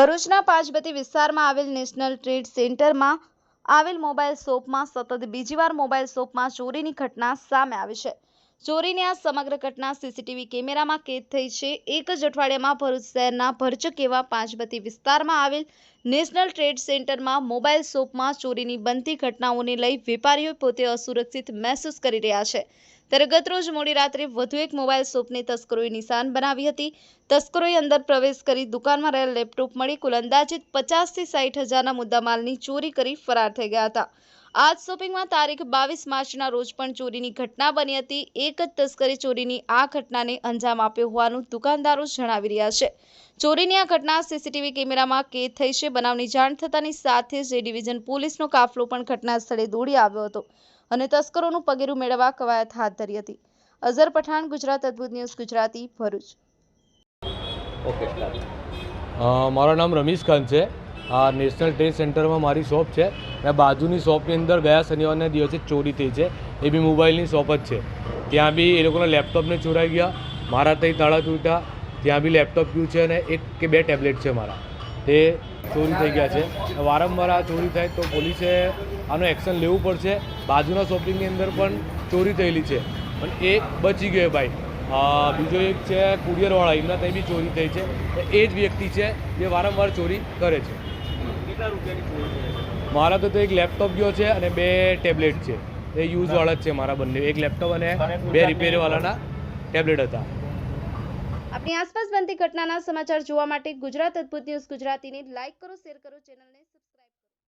ભરૂચના પાંચબત્તી વિસ્તારમાં આવેલ નેશનલ ટ્રેડ સેન્ટરમાં આવેલ મોબાઈલ શોપમાં સતત બીજી વાર મોબાઈલ શોપમાં ચોરીની ઘટના સામે આવી છે। ચોરીની આ સમગ્ર ઘટના સીસીટીવી કેમેરામાં કેદ થઈ છે। એક જ અઠવાડિયામાં ભરૂચ શહેરના ભરચક એવા પાંચબત્તી વિસ્તારમાં આવેલ નેશનલ ટ્રેડ સેન્ટરમાં મોબાઈલ શોપમાં ચોરીની બનતી ઘટનાઓને લઈ વેપારીઓ પોતે અસુરક્ષિત મહેસૂસ કરી રહ્યા છે। ત્યારે ગત રોજ મોડી રાત્રે વધુ એક મોબાઈલ શોપને તસ્કરોએ નિશાન બનાવી હતી। તસ્કરોએ અંદર પ્રવેશ કરી દુકાનમાં રહેલ લેપટોપ મળી કુલ અંદાજિત 50 થી 60 હજારના મુદ્દામાલની ચોરી કરી ફરાર થઈ ગયા હતા। આજ શોપિંગમાં તારીખ 22 માર્ચના રોજ પણ ચોરીની ઘટના બની હતી। એક જ તસ્કરે ચોરીની આ ઘટનાને અંજામ આપ્યો હોવાનું દુકાનદારો જણાવી રહ્યા છે। ચોરીની આ ઘટના સીસીટીવી કેમેરામાં કેદ થઈ છે। બનાવની જાણ થતાની સાથે જ ડિવિઝન પોલીસનો કાફલો પણ ઘટના સ્થળે દોડી આવ્યો હતો અને તસ્કરોનું પગેરું મેળવવા કવાયત હાથ ધરી હતી। અઝર પઠાણ, ગુજરાત અદ્ભુત ન્યૂઝ ગુજરાતી, ભરૂચ। મારું નામ રમીશ ખાન છે। આ નેશનલ ટ્રેડ સેન્ટરમાં મારી શોપ છે અને બાજુની શોપની અંદર ગયા શનિવારના દિવસે ચોરી થઈ છે। એ બી મોબાઈલની શોપ જ છે। ત્યાં બી એ લોકોના લેપટોપને ચોરાઈ ગયા, મારા ત્યાં તાળા તૂટ્યા, ત્યાં બી લેપટોપ ગયું છે અને 1 કે 2 ટેબ્લેટ છે મારા, તે ચોરી થઈ ગયા છે। વારંવાર આ ચોરી થાય તો પોલીસે આનું એક્શન લેવું પડશે। બાજુના શોપિંગની અંદર પણ ચોરી થયેલી છે પણ એક બચી ગયો ભાઈ। બીજો એક છે કુરિયરવાળા, એમના ત્યાં બી ચોરી થઈ છે। એ જ વ્યક્તિ છે જે વારંવાર ચોરી કરે છે। કેટલા રૂપિયાની ચોરી છે? મારા તો એક લેપટોપ ગયો છે અને 2 ટેબ્લેટ છે, એ યુઝવાળા જ છે મારા બંને। એક લેપટોપ અને 2 રિપેરવાળાના ટેબ્લેટ હતા। આપણી આસપાસ બનતી ઘટનાના સમાચાર જોવા માટે ગુજરાત અદ્ભુત ન્યૂઝ ગુજરાતીને લાઇક કરો, શેર કરો, ચેનલને સબસ્ક્રાઇબ કરો।